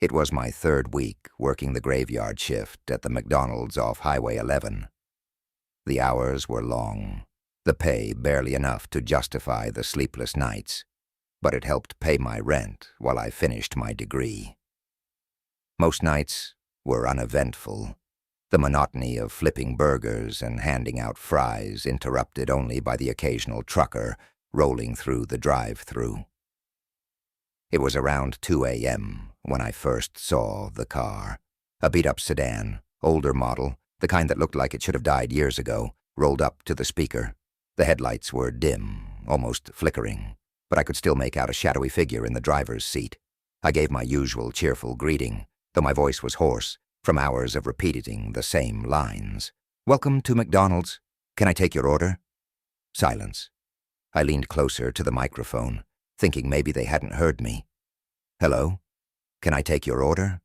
It was my third week working the graveyard shift at the McDonald's off Highway 11. The hours were long, the pay barely enough to justify the sleepless nights, but it helped pay my rent while I finished my degree. Most nights were uneventful, the monotony of flipping burgers and handing out fries interrupted only by the occasional trucker rolling through the drive-thru. It was around 2 a.m. when I first saw the car. A beat-up sedan, older model, the kind that looked like it should have died years ago, rolled up to the speaker. The headlights were dim, almost flickering, but I could still make out a shadowy figure in the driver's seat. I gave my usual cheerful greeting, though my voice was hoarse from hours of repeating the same lines. "Welcome to McDonald's. Can I take your order?" Silence. I leaned closer to the microphone, thinking maybe they hadn't heard me. "Hello? Can I take your order?"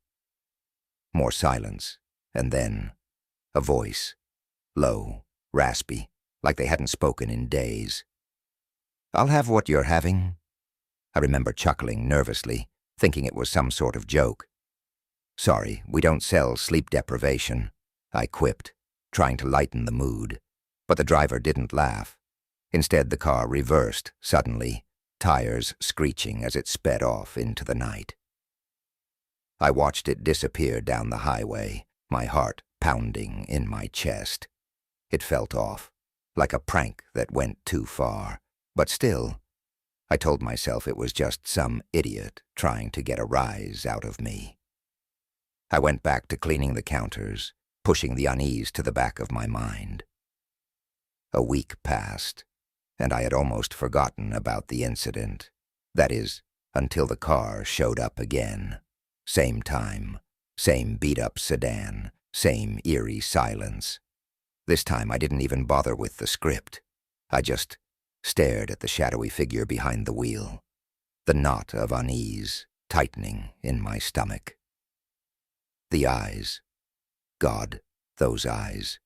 More silence, and then a voice, low, raspy, like they hadn't spoken in days. "I'll have what you're having." I remember chuckling nervously, thinking it was some sort of joke. "Sorry, we don't sell sleep deprivation," I quipped, trying to lighten the mood. But the driver didn't laugh. Instead, the car reversed suddenly, tires screeching as it sped off into the night. I watched it disappear down the highway, my heart pounding in my chest. It felt off, like a prank that went too far, but still, I told myself it was just some idiot trying to get a rise out of me. I went back to cleaning the counters, pushing the unease to the back of my mind. A week passed, and I had almost forgotten about the incident. That is, until the car showed up again. Same time, same beat-up sedan, same eerie silence. This time I didn't even bother with the script. I just stared at the shadowy figure behind the wheel, the knot of unease tightening in my stomach. The eyes. God, those eyes.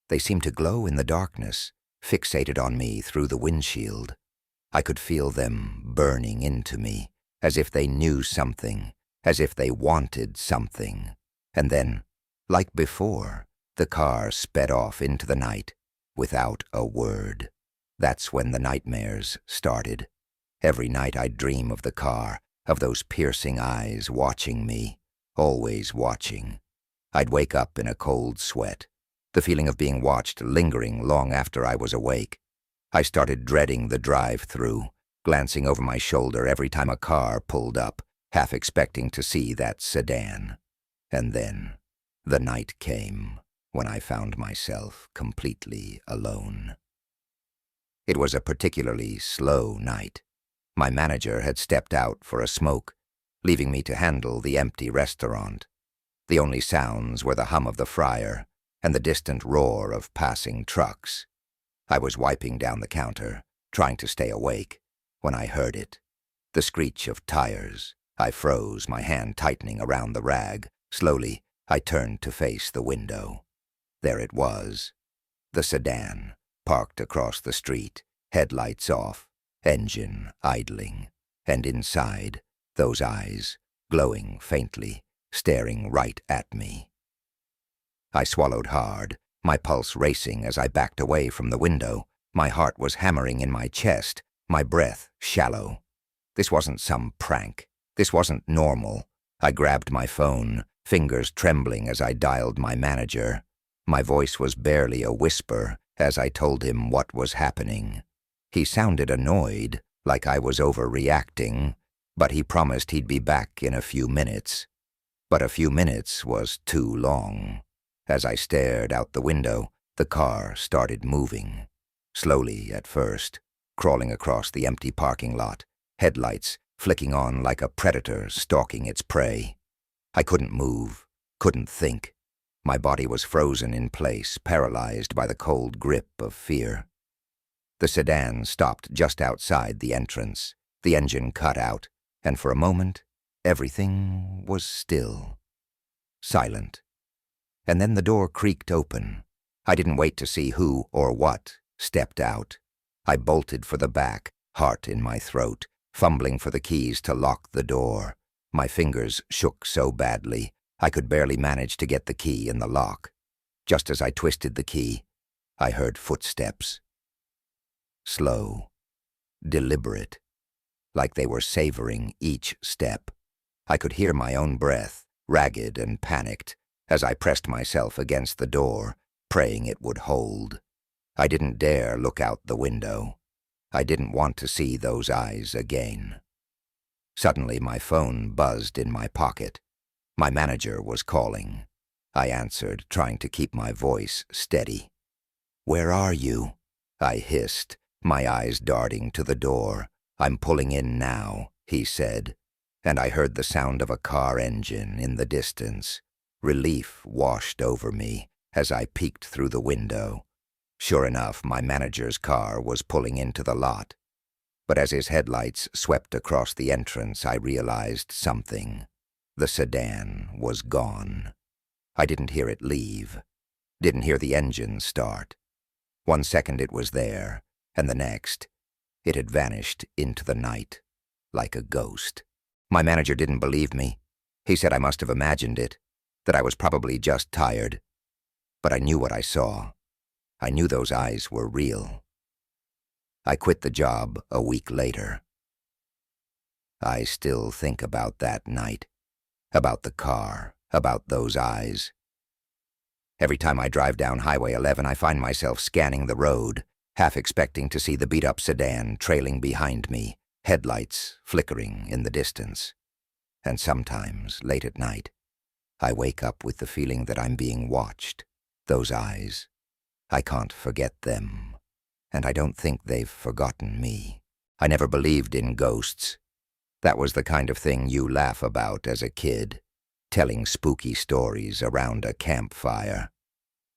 They seemed to glow in the darkness, fixated on me through the windshield. I could feel them burning into me, as if they knew something, as if they wanted something. And then, like before, the car sped off into the night, without a word. That's when the nightmares started. Every night I'd dream of the car, of those piercing eyes watching me, always watching. I'd wake up in a cold sweat, the feeling of being watched lingering long after I was awake. I started dreading the drive-thru, glancing over my shoulder every time a car pulled up, half expecting to see that sedan. And then the night came, when I found myself completely alone. It was a particularly slow night. My manager had stepped out for a smoke, leaving me to handle the empty restaurant. The only sounds were the hum of the fryer and the distant roar of passing trucks. I was wiping down the counter, trying to stay awake, when I heard it. The screech of tires. I froze, my hand tightening around the rag. Slowly, I turned to face the window. There it was. The sedan, parked across the street, headlights off, engine idling, and inside, those eyes, glowing faintly, staring right at me. I swallowed hard, my pulse racing as I backed away from the window. My heart was hammering in my chest, my breath shallow. This wasn't some prank. This wasn't normal. I grabbed my phone, fingers trembling as I dialed my manager. My voice was barely a whisper as I told him what was happening. He sounded annoyed, like I was overreacting, but he promised he'd be back in a few minutes. But a few minutes was too long. As I stared out the window, the car started moving. Slowly at first, crawling across the empty parking lot, headlights flicking on like a predator stalking its prey. I couldn't move, couldn't think. My body was frozen in place, paralyzed by the cold grip of fear. The sedan stopped just outside the entrance. The engine cut out, and for a moment, everything was still. Silent. And then the door creaked open. I didn't wait to see who or what stepped out. I bolted for the back, heart in my throat, fumbling for the keys to lock the door. My fingers shook so badly, I could barely manage to get the key in the lock. Just as I twisted the key, I heard footsteps. Slow, deliberate, like they were savoring each step. I could hear my own breath, ragged and panicked, as I pressed myself against the door, praying it would hold. I didn't dare look out the window. I didn't want to see those eyes again. Suddenly, my phone buzzed in my pocket. My manager was calling. I answered, trying to keep my voice steady. "Where are you?" I hissed, my eyes darting to the door. "I'm pulling in now," he said, and I heard the sound of a car engine in the distance. Relief washed over me as I peeked through the window. Sure enough, my manager's car was pulling into the lot. But as his headlights swept across the entrance, I realized something. The sedan was gone. I didn't hear it leave. Didn't hear the engine start. 1 second it was there, and the next, it had vanished into the night, like a ghost. My manager didn't believe me. He said I must have imagined it, that I was probably just tired. But I knew what I saw. I knew those eyes were real. I quit the job a week later. I still think about that night, about the car, about those eyes. Every time I drive down Highway 11, I find myself scanning the road, half expecting to see the beat-up sedan trailing behind me, headlights flickering in the distance. And sometimes, late at night, I wake up with the feeling that I'm being watched. Those eyes. I can't forget them, and I don't think they've forgotten me. I never believed in ghosts. That was the kind of thing you laugh about as a kid, telling spooky stories around a campfire.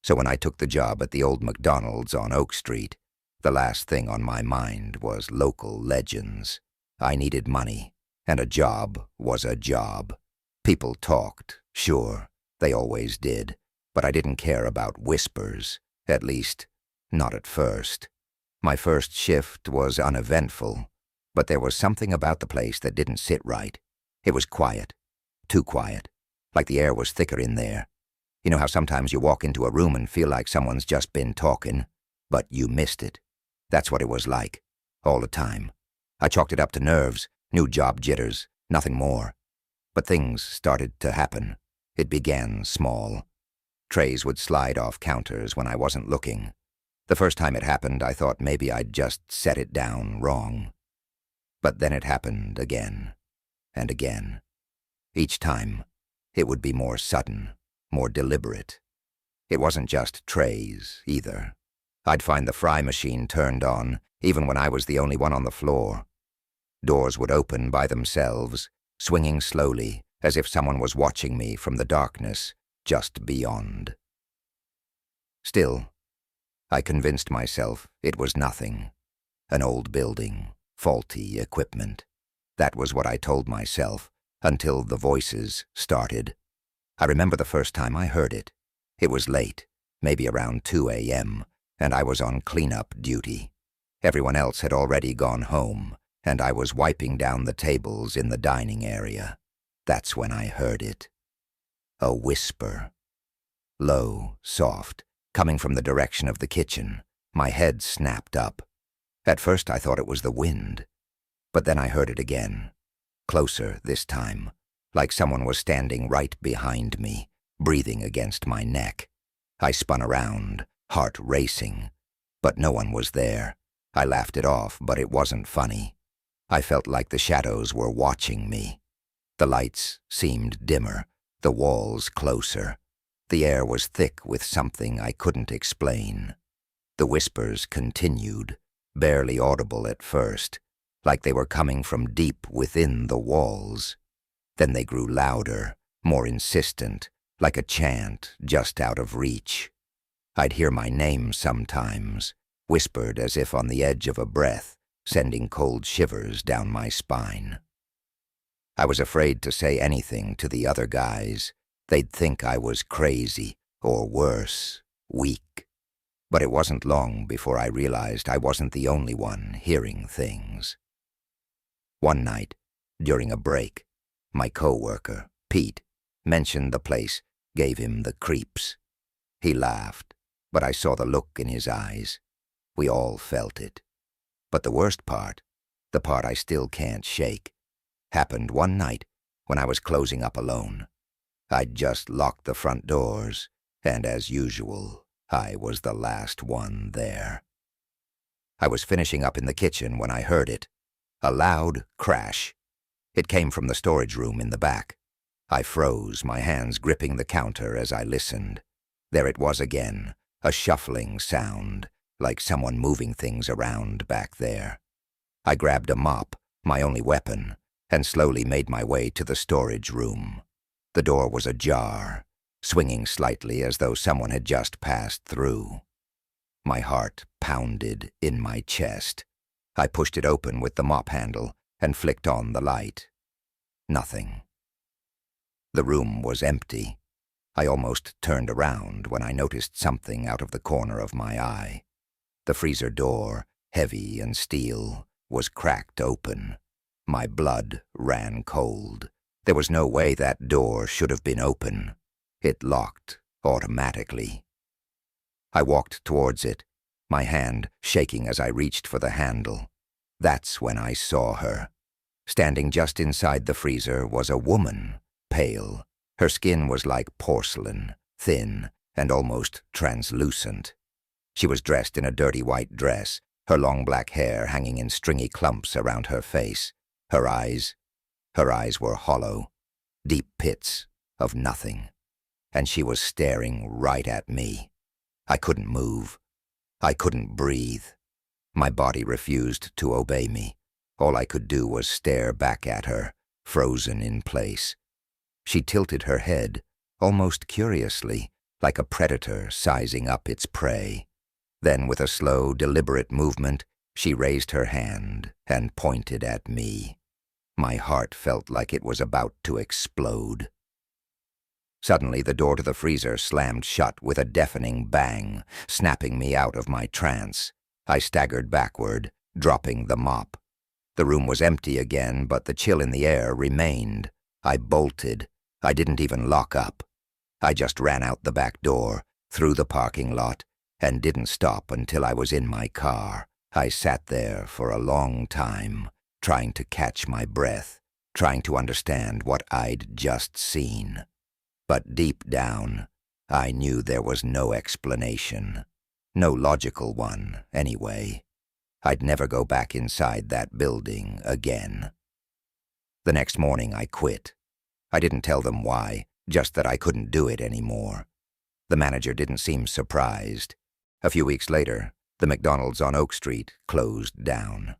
So when I took the job at the old McDonald's on Oak Street, the last thing on my mind was local legends. I needed money, and a job was a job. People talked, sure, they always did, but I didn't care about whispers. At least, not at first. My first shift was uneventful, but there was something about the place that didn't sit right. It was quiet. Too quiet. Like the air was thicker in there. You know how sometimes you walk into a room and feel like someone's just been talking, but you missed it. That's what it was like, all the time. I chalked it up to nerves, new job jitters, nothing more. But things started to happen. It began small. Trays would slide off counters when I wasn't looking. The first time it happened, I thought maybe I'd just set it down wrong. But then it happened again, and again. Each time, it would be more sudden, more deliberate. It wasn't just trays, either. I'd find the fry machine turned on, even when I was the only one on the floor. Doors would open by themselves, swinging slowly, as if someone was watching me from the darkness just beyond. Still, I convinced myself it was nothing. An old building, faulty equipment. That was what I told myself, until the voices started. I remember the first time I heard it. It was late, maybe around 2 a.m., and I was on cleanup duty. Everyone else had already gone home, and I was wiping down the tables in the dining area. That's when I heard it. A whisper. Low, soft, coming from the direction of the kitchen. My head snapped up. At first I thought it was the wind, but then I heard it again. Closer this time, like someone was standing right behind me, breathing against my neck. I spun around, heart racing, but no one was there. I laughed it off, but it wasn't funny. I felt like the shadows were watching me. The lights seemed dimmer, the walls closer. The air was thick with something I couldn't explain. The whispers continued, barely audible at first, like they were coming from deep within the walls. Then they grew louder, more insistent, like a chant just out of reach. I'd hear my name sometimes, whispered as if on the edge of a breath, sending cold shivers down my spine. I was afraid to say anything to the other guys. They'd think I was crazy, or worse, weak. But it wasn't long before I realized I wasn't the only one hearing things. One night, during a break, My co-worker, Pete, mentioned the place, gave him the creeps. He laughed, but I saw the look in his eyes. We all felt it. But the worst part, the part I still can't shake, happened one night when I was closing up alone. I'd just locked the front doors, and as usual, I was the last one there. I was finishing up in the kitchen when I heard it. A loud crash. It came from the storage room in the back. I froze, my hands gripping the counter as I listened. There it was again, a shuffling sound, like someone moving things around back there. I grabbed a mop, my only weapon, and slowly made my way to the storage room. The door was ajar, swinging slightly as though someone had just passed through. My heart pounded in my chest. I pushed it open with the mop handle and flicked on the light. Nothing. The room was empty. I almost turned around when I noticed something out of the corner of my eye. The freezer door, heavy and steel, was cracked open. My blood ran cold. There was no way that door should have been open. It locked automatically. I walked towards it, my hand shaking as I reached for the handle. That's when I saw her. Standing just inside the freezer was a woman, pale. Her skin was like porcelain, thin and almost translucent. She was dressed in a dirty white dress, her long black hair hanging in stringy clumps around her face. Her eyes were hollow, deep pits of nothing. And she was staring right at me. I couldn't move. I couldn't breathe. My body refused to obey me. All I could do was stare back at her, frozen in place. She tilted her head, almost curiously, like a predator sizing up its prey. Then, with a slow, deliberate movement, she raised her hand and pointed at me. My heart felt like it was about to explode. Suddenly, the door to the freezer slammed shut with a deafening bang, snapping me out of my trance. I staggered backward, dropping the mop. The room was empty again, but the chill in the air remained. I bolted. I didn't even lock up. I just ran out the back door, through the parking lot, and didn't stop until I was in my car. I sat there for a long time, trying to catch my breath, trying to understand what I'd just seen. But deep down, I knew there was no explanation. No logical one, anyway. I'd never go back inside that building again. The next morning I quit. I didn't tell them why, just that I couldn't do it anymore. The manager didn't seem surprised. A few weeks later, the McDonald's on Oak Street closed down.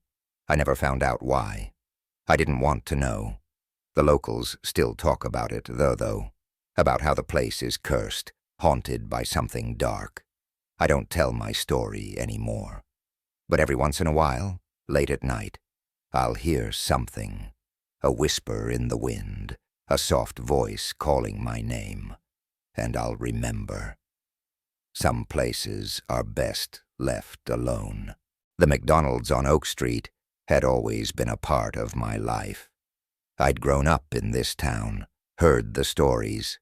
I never found out why. I didn't want to know. The locals still talk about it, though, about how the place is cursed, haunted by something dark. I don't tell my story anymore. But every once in a while, late at night, I'll hear something. A whisper in the wind, a soft voice calling my name. And I'll remember. Some places are best left alone. The McDonald's on Oak Street had always been a part of my life. I'd grown up in this town, heard the stories.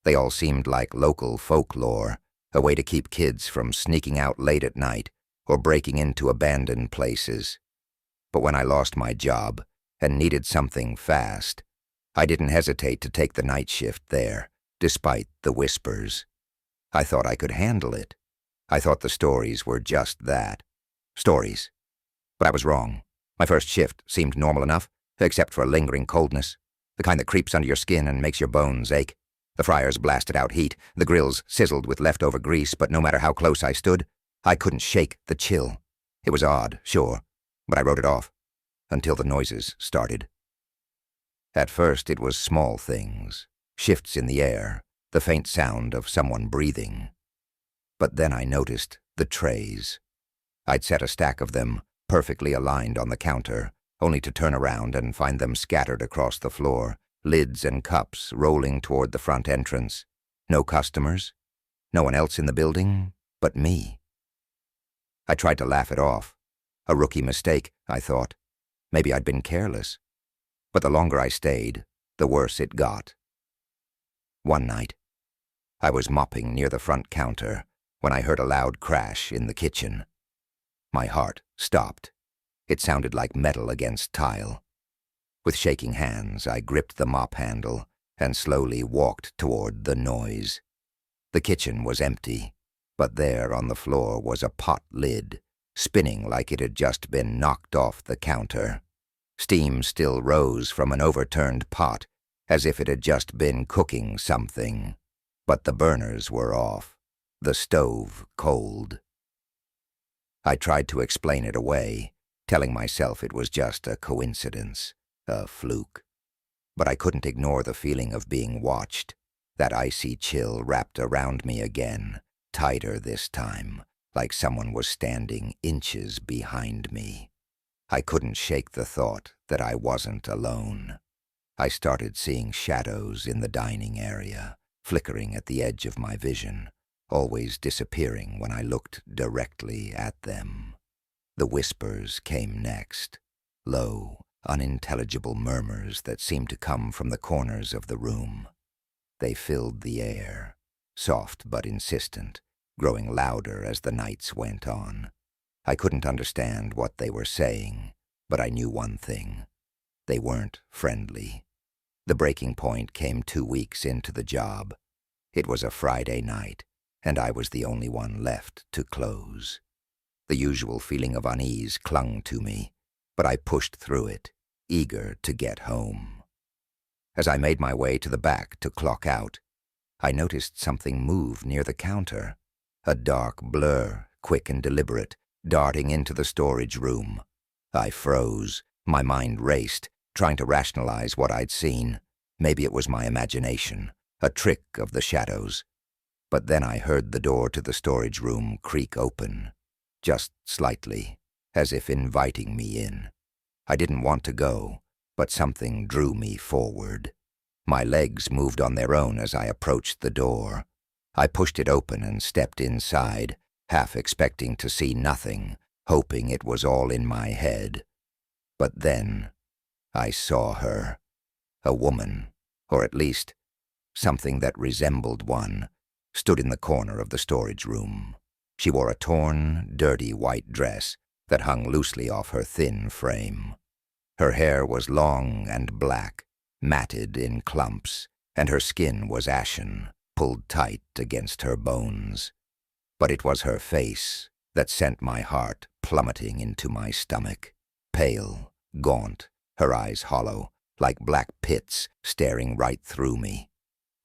They all seemed like local folklore, a way to keep kids from sneaking out late at night or breaking into abandoned places. But when I lost my job and needed something fast, I didn't hesitate to take the night shift there, despite the whispers. I thought I could handle it. I thought the stories were just that. Stories. But I was wrong. My first shift seemed normal enough, except for a lingering coldness, the kind that creeps under your skin and makes your bones ache. The fryers blasted out heat, the grills sizzled with leftover grease, but no matter how close I stood, I couldn't shake the chill. It was odd, sure, but I wrote it off, until the noises started. At first it was small things, shifts in the air, the faint sound of someone breathing. But then I noticed the trays. I'd set a stack of them, perfectly aligned on the counter, only to turn around and find them scattered across the floor, lids and cups rolling toward the front entrance. No customers, no one else in the building but me. I tried to laugh it off. A rookie mistake, I thought. Maybe I'd been careless. But the longer I stayed, the worse it got. One night, I was mopping near the front counter when I heard a loud crash in the kitchen. My heart stopped. It sounded like metal against tile. With shaking hands, I gripped the mop handle and slowly walked toward the noise. The kitchen was empty, but there on the floor was a pot lid, spinning like it had just been knocked off the counter. Steam still rose from an overturned pot, as if it had just been cooking something. But the burners were off, the stove cold. I tried to explain it away, telling myself it was just a coincidence, a fluke. But I couldn't ignore the feeling of being watched. That icy chill wrapped around me again, tighter this time, like someone was standing inches behind me. I couldn't shake the thought that I wasn't alone. I started seeing shadows in the dining area, flickering at the edge of my vision, always disappearing when I looked directly at them. The whispers came next, low, unintelligible murmurs that seemed to come from the corners of the room. They filled the air, soft but insistent, growing louder as the nights went on. I couldn't understand what they were saying, but I knew one thing. They weren't friendly. The breaking point came 2 weeks into the job. It was a Friday night, and I was the only one left to close. The usual feeling of unease clung to me, but I pushed through it, eager to get home. As I made my way to the back to clock out, I noticed something move near the counter, a dark blur, quick and deliberate, darting into the storage room. I froze, my mind raced, trying to rationalize what I'd seen. Maybe it was my imagination, a trick of the shadows. But then I heard the door to the storage room creak open, just slightly, as if inviting me in. I didn't want to go, but something drew me forward. My legs moved on their own as I approached the door. I pushed it open and stepped inside, half expecting to see nothing, hoping it was all in my head. But then I saw her, a woman, or at least something that resembled one, stood in the corner of the storage room. She wore a torn, dirty white dress that hung loosely off her thin frame. Her hair was long and black, matted in clumps, and her skin was ashen, pulled tight against her bones. But it was her face that sent my heart plummeting into my stomach, pale, gaunt, her eyes hollow, like black pits staring right through me.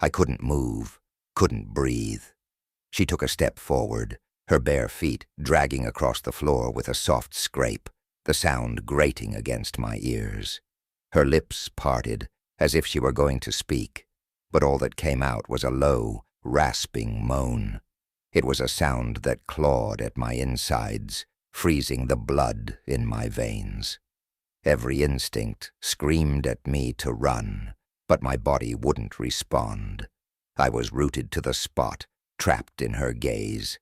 I couldn't move, couldn't breathe. She took a step forward, her bare feet dragging across the floor with a soft scrape, the sound grating against my ears. Her lips parted, as if she were going to speak, but all that came out was a low, rasping moan. It was a sound that clawed at my insides, freezing the blood in my veins. Every instinct screamed at me to run, but my body wouldn't respond. I was rooted to the spot, trapped in her gaze.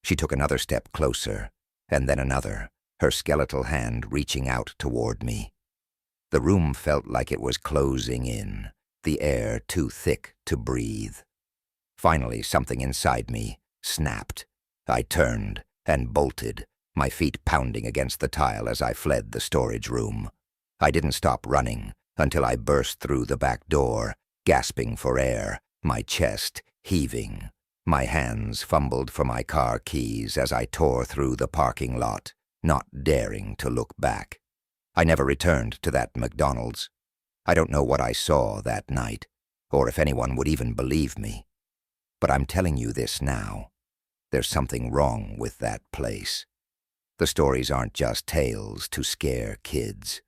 She took another step closer, and then another, her skeletal hand reaching out toward me. The room felt like it was closing in, the air too thick to breathe. Finally, something inside me snapped. I turned and bolted, my feet pounding against the tile as I fled the storage room. I didn't stop running until I burst through the back door, gasping for air, my chest heaving. My hands fumbled for my car keys as I tore through the parking lot, not daring to look back. I never returned to that McDonald's. I don't know what I saw that night, or if anyone would even believe me. But I'm telling you this now. There's something wrong with that place. The stories aren't just tales to scare kids.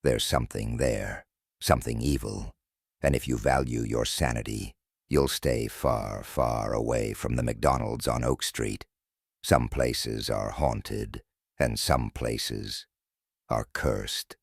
There's something there, something evil, and if you value your sanity, you'll stay far, far away from the McDonald's on Oak Street. Some places are haunted, and some places are cursed.